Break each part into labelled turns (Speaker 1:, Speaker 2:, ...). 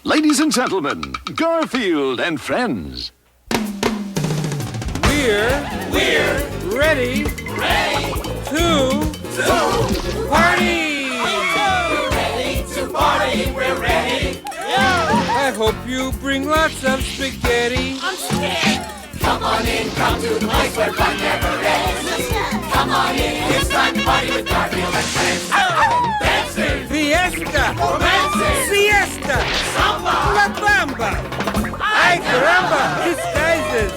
Speaker 1: Ladies and gentlemen, Garfield and friends.
Speaker 2: We're ready to party!
Speaker 3: We're ready to party, we're ready.
Speaker 2: I hope you bring lots of spaghetti.
Speaker 3: I'm scared. Come on in, come to the place where fun never ends. Come on in, it's time to party with Garfield and friends. Dancing,
Speaker 2: Fiesta!
Speaker 3: romancing,
Speaker 2: Siesta!
Speaker 3: samba,
Speaker 2: La Bamba! Ay caramba! Disguises!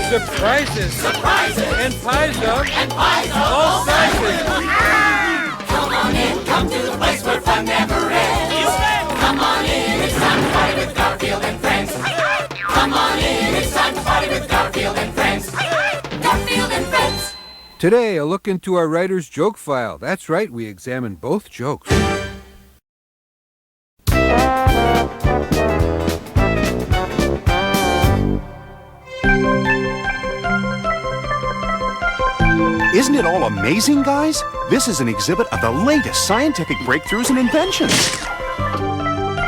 Speaker 2: Surprises! And pies of all sizes!
Speaker 3: Come on in, come to the place where fun never ends. Come on in, it's time to party with Garfield and friends. Come on in, it's time to party with Garfield and friends. Garfield and friends.
Speaker 2: Today, a look into our writer's joke file. That's right, we examine both jokes.
Speaker 1: Isn't it all amazing, guys? This is an exhibit of the latest scientific breakthroughs and inventions.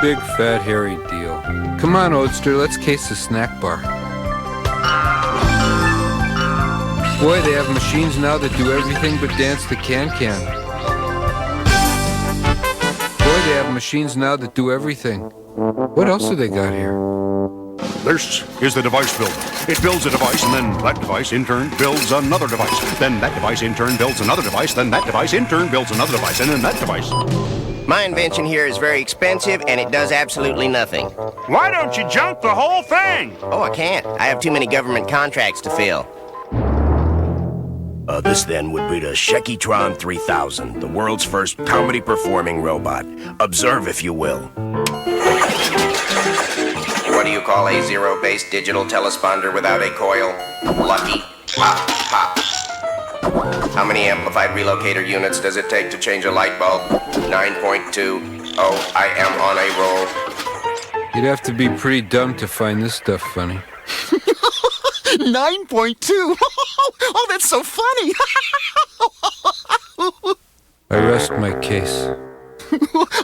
Speaker 2: Big fat hairy deal. Come on, Oldster, let's case the snack bar. Boy, they have machines now that do everything but dance the can-can. Boy, they have machines now that do everything. What else do they got here?
Speaker 1: This is the device builder. It builds a device, and then that device in turn builds another device. Then that device in turn builds another device. Then that device in turn builds another device. And then that device.
Speaker 4: My invention here is very expensive, and it does absolutely nothing.
Speaker 1: Why don't you junk the whole thing?
Speaker 4: Oh, I can't. I have too many government contracts to fill.
Speaker 5: This then would be the Shekitron 3000, the world's first comedy performing robot. Observe, if you will.
Speaker 4: What do you call a zero-based digital telesponder without a coil? Lucky. Pop, pop. How many amplified relocator units does it take to change a light bulb? 9.2. Oh, I am on a roll.
Speaker 2: You'd have to be pretty dumb to find this stuff funny.
Speaker 1: 9.2. Oh, that's so funny.
Speaker 2: I rest my case.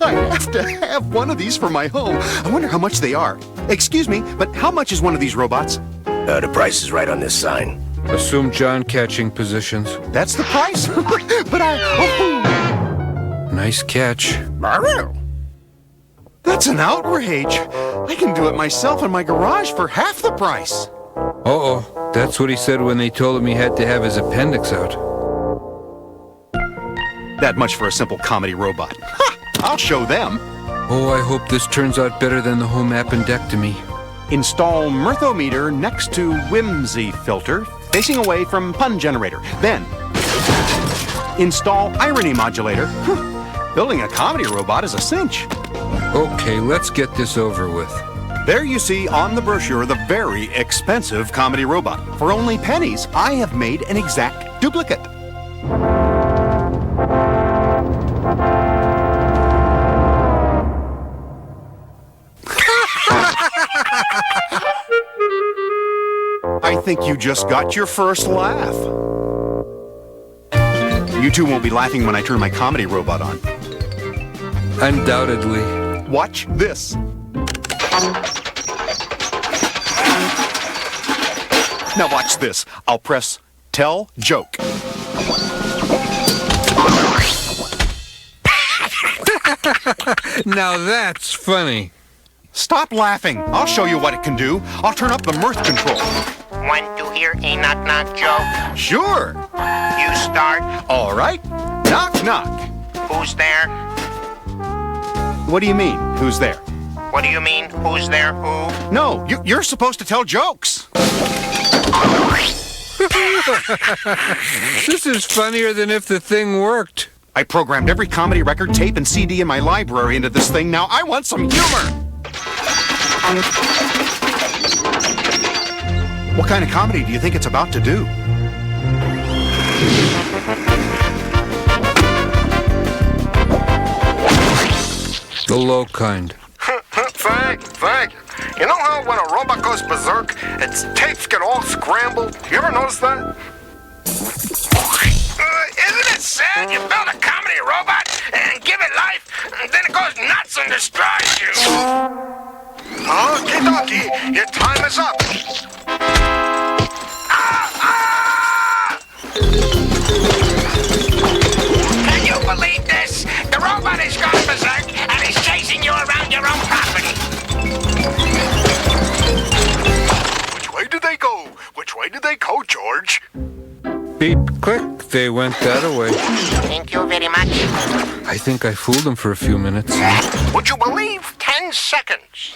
Speaker 1: I have to have one of these for my home. I wonder how much they are. Excuse me, but how much is one of these robots?
Speaker 5: The price is right on this sign.
Speaker 2: Assume John catching positions.
Speaker 1: That's the price. But oh.
Speaker 2: Nice catch.
Speaker 1: That's an outrage. I can do it myself in my garage for half the price.
Speaker 2: Uh-oh, that's what he said when they told him he had to have his appendix out.
Speaker 1: That much for a simple comedy robot. Ha! I'll show them.
Speaker 2: Oh, I hope this turns out better than the home appendectomy.
Speaker 1: Install mirthometer next to whimsy filter, facing away from pun generator. Then, install irony modulator. Building a comedy robot is a cinch.
Speaker 2: Okay, let's get this over with.
Speaker 1: There you see on the brochure the very expensive comedy robot. For only pennies, I have made an exact duplicate. I think you just got your first laugh. You two won't be laughing when I turn my comedy robot on.
Speaker 2: Undoubtedly.
Speaker 1: Watch this. Now watch this. I'll press tell joke.
Speaker 2: Now that's funny.
Speaker 1: Stop laughing. I'll show you what it can do. I'll turn up the mirth control.
Speaker 4: Want to hear a knock-knock joke?
Speaker 1: Sure.
Speaker 4: You start.
Speaker 1: All right. Knock, knock.
Speaker 4: Who's there?
Speaker 1: What do you mean, who's there?
Speaker 4: What do you mean, who's there, who?
Speaker 1: No, you're supposed to tell jokes.
Speaker 2: This is funnier than if the thing worked.
Speaker 1: I programmed every comedy record, tape, and CD in my library into this thing. Now I want some humor. What kind of comedy do you think it's about to do?
Speaker 2: The low kind.
Speaker 6: Thank you. You know how when a robot goes berserk, its tapes get all scrambled? You ever notice that? Isn't it sad you build a comedy robot and give it life, and then it goes nuts and destroys you? Okie dokie, your time is up.
Speaker 7: Can you believe this? The robot has gone berserk and is chasing you around your own property.
Speaker 6: Which way did they go? Which way did they go, George?
Speaker 2: Beep, click, they went that away.
Speaker 7: Thank you very much.
Speaker 2: I think I fooled them for a few minutes.
Speaker 6: Would you believe 10 seconds?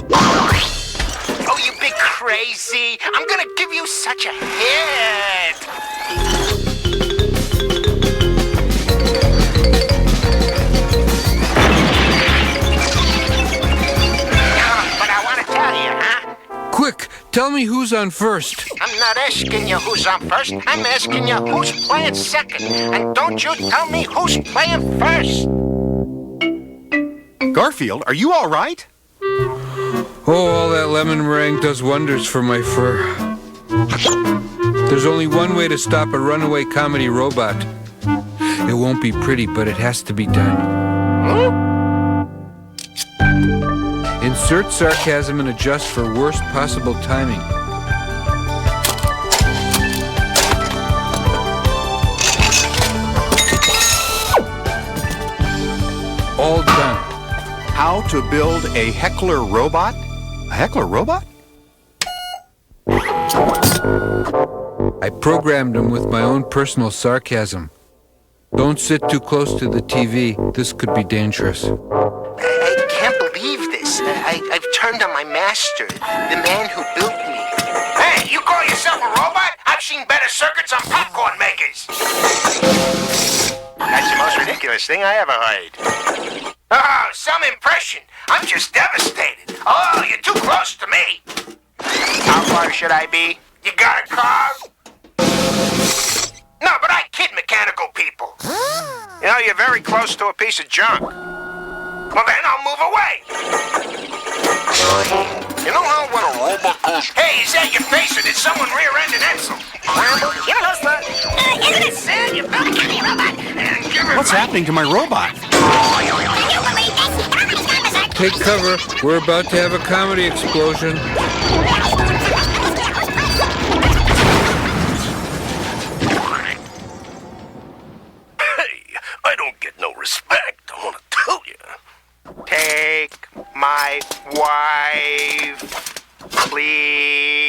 Speaker 7: Oh, you big crazy. I'm gonna give you such a hit. But I want to tell you, huh?
Speaker 2: Quick, tell me who's on first.
Speaker 7: I'm not asking you who's on first. I'm asking you who's playing second. And don't you tell me who's playing first.
Speaker 1: Garfield, are you all right?
Speaker 2: Oh, all that lemon meringue does wonders for my fur. There's only one way to stop a runaway comedy robot. It won't be pretty, but it has to be done. Insert sarcasm and adjust for worst possible timing. All done.
Speaker 1: How to build a heckler robot? A heckler robot?
Speaker 2: I programmed him with my own personal sarcasm. Don't sit too close to the TV. This could be dangerous.
Speaker 7: I can't believe this. I've turned on my master, the man who built me. Hey, you call yourself a robot? I've seen better circuits on popcorn makers. That's the most ridiculous thing I ever heard. Oh, some impression. I'm just devastated. Oh, you're too close to me. How far should I be? You got a car? No, but I kid mechanical people.
Speaker 6: You know, you're very close to a piece of junk.
Speaker 7: Well, then I'll move away.
Speaker 6: You know how when a robot goes...
Speaker 7: Hey, is that your face or did someone rear-end an Edsel?
Speaker 1: What's happening to my robot?
Speaker 2: Take cover. We're about to have a comedy explosion.
Speaker 5: Hey, I don't get no respect, I want to tell you.
Speaker 7: Take my wife, please.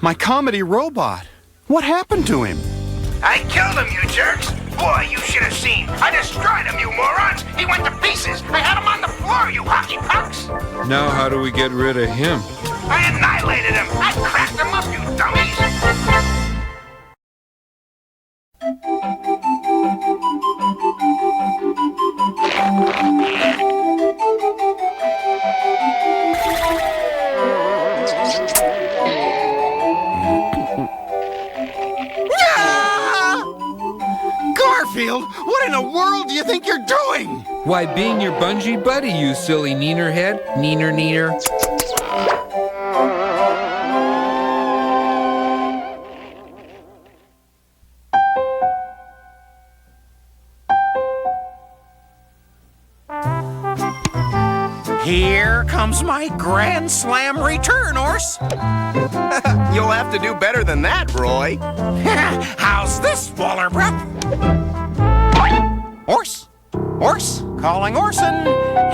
Speaker 1: My comedy robot. What happened to him?
Speaker 7: I killed him, you jerks. Boy, you should have seen. I destroyed him, you morons. He went to pieces. I had him on the floor, you hockey pucks.
Speaker 2: Now how do we get rid of him?
Speaker 7: I annihilated him. I cracked him up, you dummies.
Speaker 1: Garfield, what in the world do you think you're doing?
Speaker 2: Why, being your bungee buddy, you silly neener head. Neener, neener.
Speaker 8: Here comes my Grand Slam return, Horse.
Speaker 5: You'll have to do better than that, Roy.
Speaker 8: How's this, Wallerbrook? Horse? Horse? Calling Orson.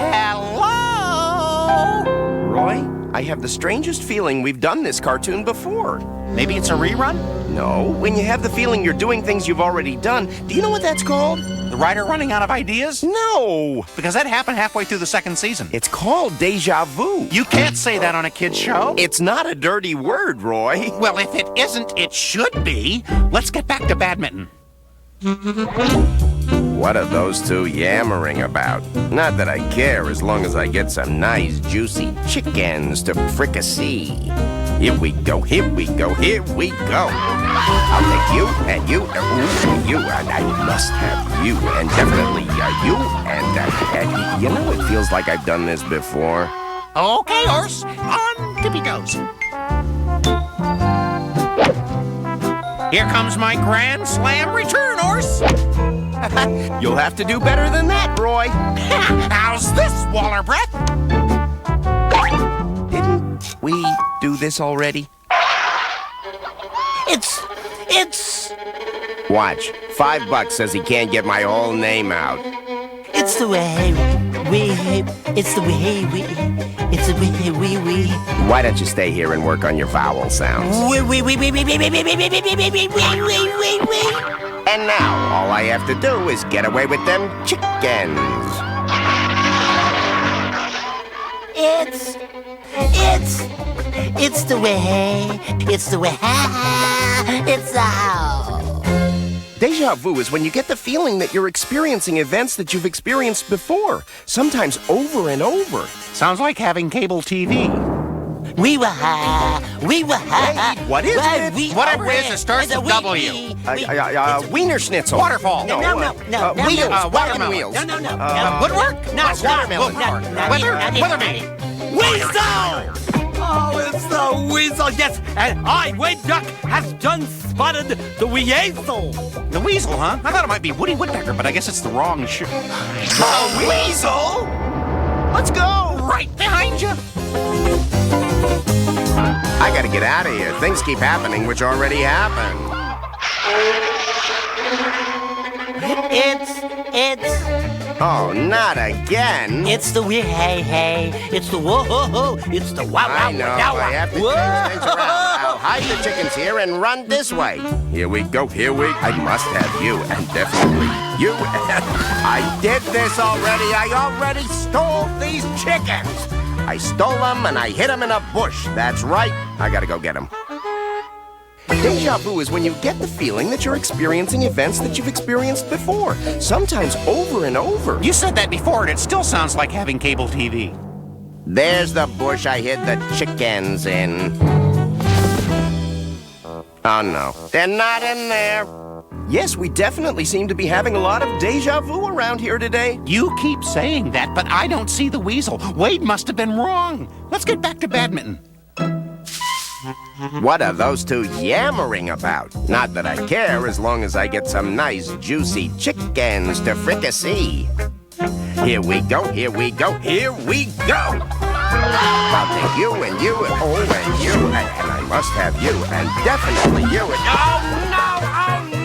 Speaker 8: Hello?
Speaker 5: Roy, I have the strangest feeling we've done this cartoon before.
Speaker 8: Maybe it's a rerun?
Speaker 5: No, when you have the feeling you're doing things you've already done, do you know what that's called?
Speaker 8: The writer running out of ideas?
Speaker 5: No!
Speaker 8: Because that happened halfway through the second season.
Speaker 5: It's called deja vu.
Speaker 8: You can't say that on a kid's show.
Speaker 5: It's not a dirty word, Roy.
Speaker 8: Well, if it isn't, it should be. Let's get back to badminton.
Speaker 5: What are those two yammering about? Not that I care as long as I get some nice juicy chickens to fricassee. Here we go, here we go, here we go. I'll take you and you and you and I must have you and definitely you and you know it feels like I've done this before.
Speaker 8: Okay, Horse. On tippy toes. Here comes my Grand Slam return, Horse.
Speaker 5: You'll have to do better than that, Roy.
Speaker 8: How's this, Waller Breath?
Speaker 5: Didn't we do this already?
Speaker 7: It's...
Speaker 5: Watch. $5 says he can't get my whole name out.
Speaker 7: It's the way we...
Speaker 5: Why don't you stay here and work on your vowel sounds? And now, all I have to do is get away with them chickens.
Speaker 7: It's the way, it's the how.
Speaker 5: Deja vu is when you get the feeling that you're experiencing events that you've experienced before, sometimes over and over.
Speaker 8: Sounds like having cable TV.
Speaker 7: We were high.
Speaker 5: Hey, what is it?
Speaker 8: Whatever it is, it starts with W.
Speaker 5: Wiener Schnitzel.
Speaker 8: Waterfall.
Speaker 7: No.
Speaker 5: Wheels.
Speaker 8: Watermelon.
Speaker 5: Wagon wheels.
Speaker 7: No.
Speaker 8: Woodwork?
Speaker 7: No.
Speaker 8: Weatherman.
Speaker 7: Weasel! Oh, it's the weasel, yes. And I, Wade Duck, has done spotted the weasel.
Speaker 8: The weasel, huh? I thought it might be Woody Woodpecker, but I guess it's the wrong shoe.
Speaker 5: The weasel? Let's go.
Speaker 8: Right behind you.
Speaker 5: I gotta get out of here. Things keep happening which already happened.
Speaker 7: It's...
Speaker 5: Oh, not again.
Speaker 7: It's the hey. It's the whoa. It's the wow.
Speaker 5: I know. I have to change things around. I'll hide the chickens here and run this way. Here we go. I must have you, and definitely you. I did this already. I already stole these chickens. I stole them and I hid them in a bush. That's right. I gotta go get them. Deja vu is when you get the feeling that you're experiencing events that you've experienced before, sometimes over and over.
Speaker 8: You said that before, and it still sounds like having cable TV.
Speaker 5: There's the bush I hid the chickens in. Oh, no. They're not in there. Yes, we definitely seem to be having a lot of deja vu around here today.
Speaker 8: You keep saying that, but I don't see the weasel. Wade must have been wrong. Let's get back to badminton.
Speaker 5: What are those two yammering about? Not that I care, as long as I get some nice, juicy chickens to fricassee. Here we go. I'll take you and you and you, and I must have you, and definitely you, and oh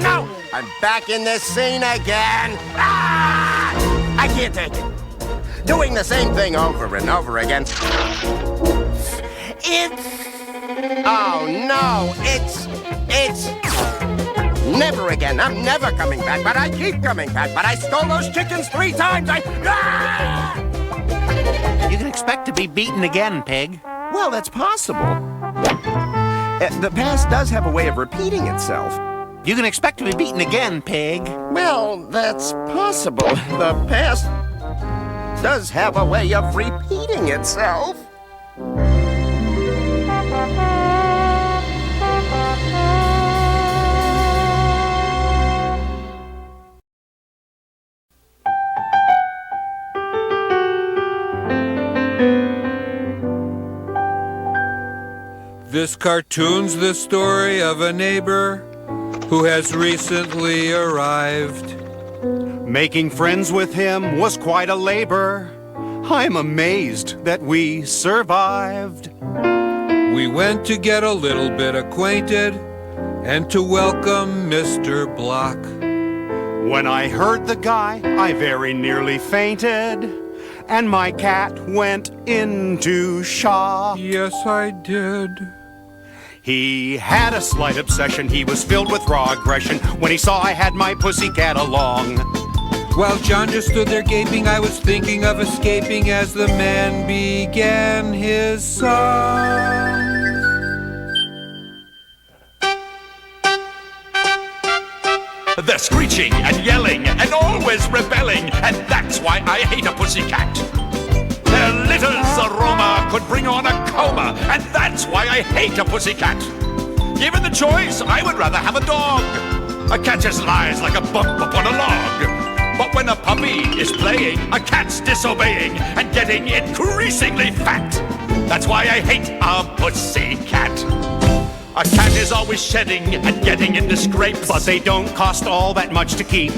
Speaker 5: no! I'm back in this scene again. I can't take it. Doing the same thing over and over again. Oh no, it's never again. I'm never coming back, but I keep coming back. But I stole those chickens 3 times.
Speaker 8: You can expect to be beaten again, Pig.
Speaker 5: Well, that's possible. The past does have a way of repeating itself.
Speaker 8: You can expect to be beaten again, Pig.
Speaker 5: Well, that's possible. The past does have a way of repeating itself.
Speaker 2: This cartoon's the story of a neighbor who has recently arrived.
Speaker 1: Making friends with him was quite a labor. I'm amazed that we survived.
Speaker 2: We went to get a little bit acquainted and to welcome Mr. Block.
Speaker 1: When I heard the guy, I very nearly fainted, and my cat went into shock.
Speaker 2: Yes, I did.
Speaker 1: He had a slight obsession, he was filled with raw aggression when he saw I had my pussycat along.
Speaker 2: While John just stood there gaping, I was thinking of escaping as the man began his song.
Speaker 9: They're screeching and yelling and always rebelling, and that's why I hate a pussycat. Their litter's aroma could bring on a coma, and that's why I hate a pussycat. Given the choice, I would rather have a dog. A cat just lies like a bump upon a log. But when a puppy is playing, a cat's disobeying and getting increasingly fat. That's why I hate a pussycat. A cat is always shedding and getting into scrapes,
Speaker 1: But they don't cost all that much to keep.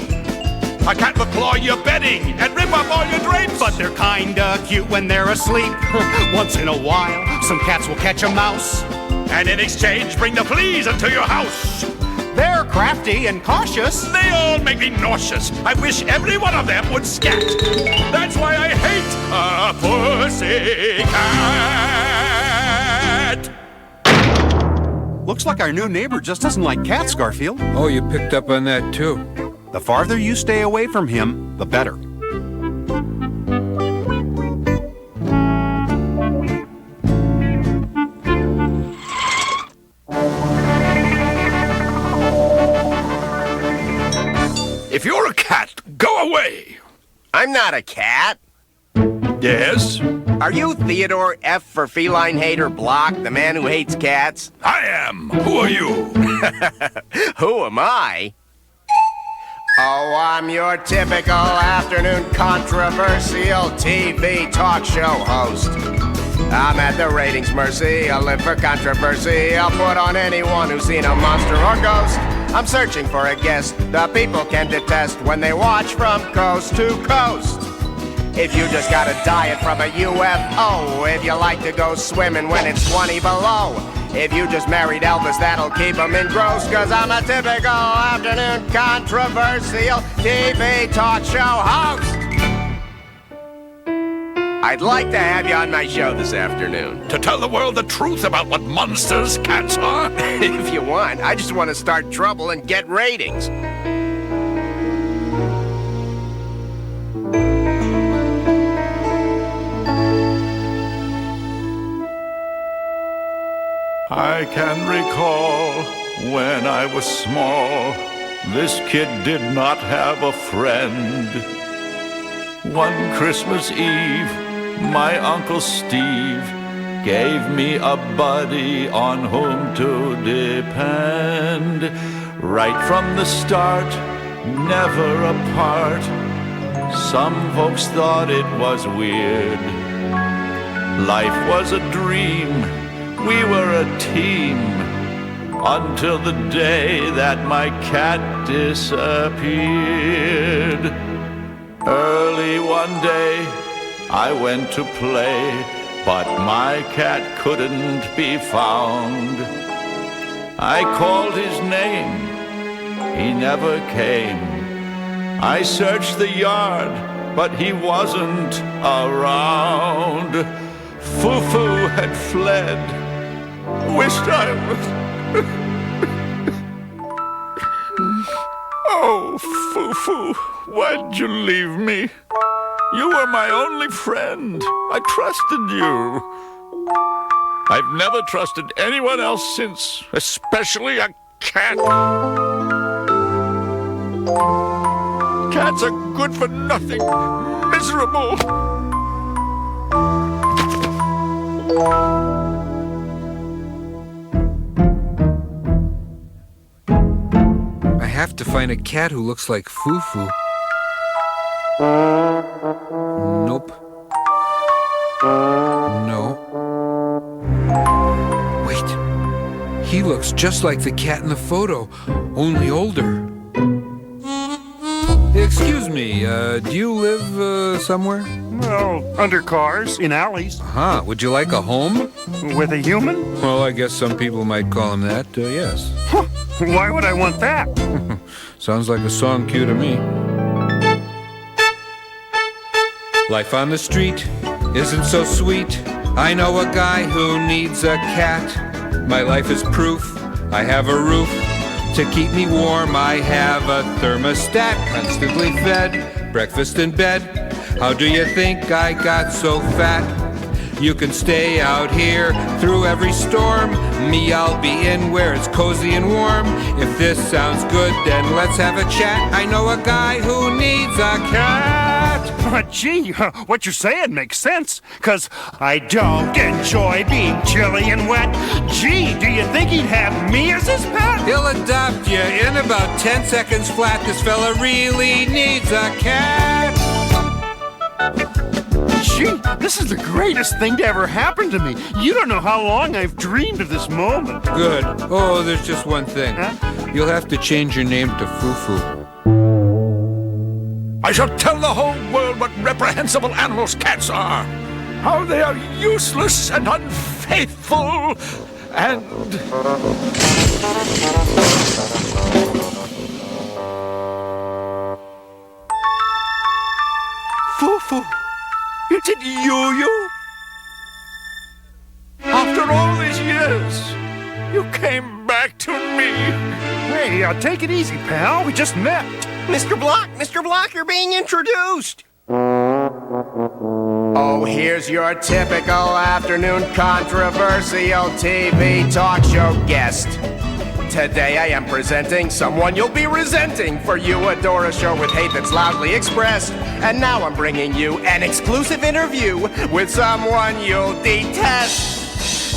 Speaker 9: A cat will claw your bedding and rip up all your drapes.
Speaker 8: But they're kinda cute when they're asleep. Once in a while, some cats will catch a mouse.
Speaker 9: And in exchange, bring the fleas into your house.
Speaker 8: They're crafty and cautious.
Speaker 9: They all make me nauseous. I wish every one of them would scat. That's why I hate a pussycat.
Speaker 10: Looks like our new neighbor just doesn't like cats, Garfield.
Speaker 2: Oh, you picked up on that too.
Speaker 10: The farther you stay away from him, the better.
Speaker 9: If you're a cat, go away.
Speaker 5: I'm not a cat.
Speaker 9: Yes?
Speaker 5: Are you Theodore F. for Feline Hater Block, the man who hates cats?
Speaker 9: I am. Who are you?
Speaker 5: Who am I? Oh, I'm your typical afternoon controversial TV talk show host. I'm at the ratings' mercy. I'll live for controversy. I'll put on anyone who's seen a monster or ghost. I'm searching for a guest the people can detest when they watch from coast to coast. If you just got a diet from a UFO, if you like to go swimming when it's 20 below, if you just married Elvis, that'll keep him engrossed, 'cause I'm a typical afternoon controversial TV talk show host. I'd like to have you on my show this afternoon.
Speaker 9: To tell the world the truth about what monsters cats are?
Speaker 5: If you want, I just want to start trouble and get ratings.
Speaker 9: I can recall when I was small, this kid did not have a friend. One Christmas Eve, my Uncle Steve gave me a buddy on whom to depend. Right from the start, never apart, some folks thought it was weird. Life was a dream, we were a team, until the day that my cat disappeared. Early one day, I went to play, but my cat couldn't be found. I called his name, he never came. I searched the yard, but he wasn't around. Foo-Foo had fled. Wished I was... Oh, Foo-Foo, why'd you leave me? You were my only friend. I trusted you. I've never trusted anyone else since, especially a cat. Cats are good for nothing, miserable.
Speaker 2: I have to find a cat who looks like Foo-Foo. Nope. No. Wait. He looks just like the cat in the photo, only older. Excuse me, do you live somewhere?
Speaker 10: Well, under cars, in alleys.
Speaker 2: Huh, would you like a home?
Speaker 10: With a human?
Speaker 2: Well, I guess some people might call him that, yes.
Speaker 10: Why would I want that?
Speaker 2: Sounds like a song cue to me. Life on the street isn't so sweet. I know a guy who needs a cat. My life is proof. I have a roof to keep me warm. I have a thermostat constantly fed. Breakfast in bed. How do you think I got so fat? You can stay out here through every storm. Me, I'll be in where it's cozy and warm. If this sounds good, then let's have a chat. I know a guy who needs a cat.
Speaker 10: Gee, what you're saying makes sense, 'cause I don't enjoy being chilly and wet. Gee, do you think he'd have me as his pet?
Speaker 2: He'll adopt you in about 10 seconds flat. This fella really needs a cat.
Speaker 10: Gee, this is the greatest thing to ever happen to me. You don't know how long I've dreamed of this moment.
Speaker 2: Good. Oh, there's just one thing. You'll have to change your name to Foo-Foo.
Speaker 10: Huh?
Speaker 2: Why? Well, I guess some people might call him that, yes.
Speaker 10: Why would I want that?
Speaker 2: Well, some people might call him that, yes.
Speaker 10: Huh?
Speaker 2: You'll have to change your name to Foo-Foo.
Speaker 9: I shall tell the whole world what reprehensible animals cats are. How they are useless and unfaithful and... Foo-foo, is it you? After all these years, you came back to me.
Speaker 10: Hey, take it easy, pal. We just met.
Speaker 5: Mr. Block, you're being introduced. Oh, here's your typical afternoon controversial TV talk show guest. Today I am presenting someone you'll be resenting, for you adore a show with hate that's loudly expressed. And now I'm bringing you an exclusive interview with someone you'll detest.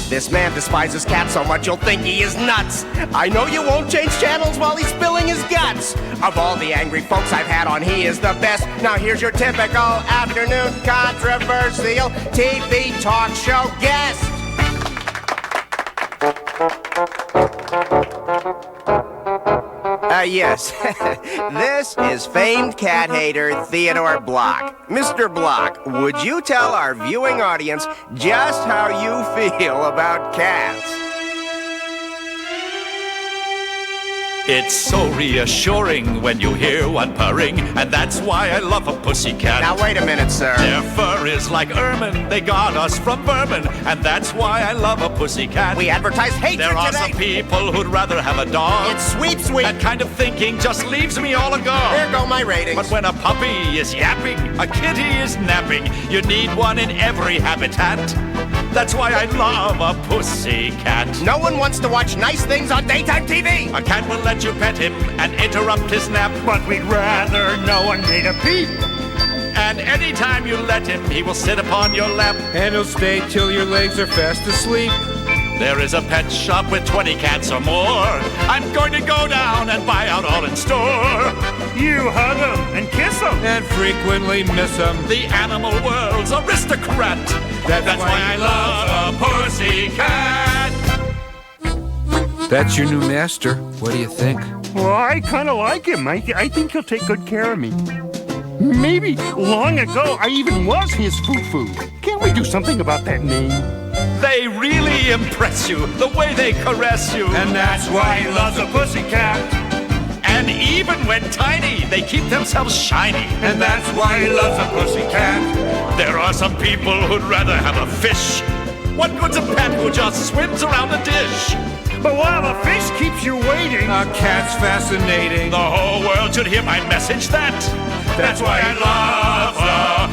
Speaker 5: This man despises cats so much you'll think he is nuts. I know you won't change channels while he's spilling his guts. Of all the angry folks I've had on, he is the best. Now here's your typical afternoon controversial TV talk show guest. Yes. This is famed cat hater Theodore Block. Mr. Block, would you tell our viewing audience just how you feel about cats?
Speaker 9: It's so reassuring when you hear one purring, and that's why I love a pussycat.
Speaker 5: Now wait a minute, sir.
Speaker 9: Their fur is like ermine, they guard us from vermin, and that's why I love a pussycat.
Speaker 5: We advertise hatred
Speaker 9: There are
Speaker 5: today.
Speaker 9: some people who'd rather have a dog.
Speaker 5: It's sweet.
Speaker 9: That kind of thinking just leaves me all agog.
Speaker 5: There go my ratings.
Speaker 9: But when a puppy is yapping, a kitty is napping, you need one in every habitat. That's why I love a pussycat.
Speaker 5: No one wants to watch nice things on daytime TV.
Speaker 9: A cat will let you pet him and interrupt his nap.
Speaker 10: But we'd rather no one made a peep.
Speaker 9: And anytime you let him, he will sit upon your lap.
Speaker 2: And he'll stay till your legs are fast asleep.
Speaker 9: There is a pet shop with 20 cats or more. I'm going to go down and buy out all in store.
Speaker 10: You hug them and kiss them.
Speaker 2: And frequently miss them.
Speaker 9: The animal world's aristocrat. That's why I love a pussycat.
Speaker 2: That's your new master. What do you think?
Speaker 10: Well, I kind of like him. I think he'll take good care of me. Maybe long ago I even was his foo-foo. Can't we do something about that name?
Speaker 9: They really impress you, the way they caress you.
Speaker 10: And that's why he loves a pussycat.
Speaker 9: And even when tiny, they keep themselves shiny.
Speaker 10: And that's why he loves a pussycat.
Speaker 9: There are some people who'd rather have a fish. What good's a pet who just swims around a dish?
Speaker 10: But while a fish keeps you waiting,
Speaker 2: A cat's fascinating.
Speaker 9: The whole world should hear my message. That's why I love a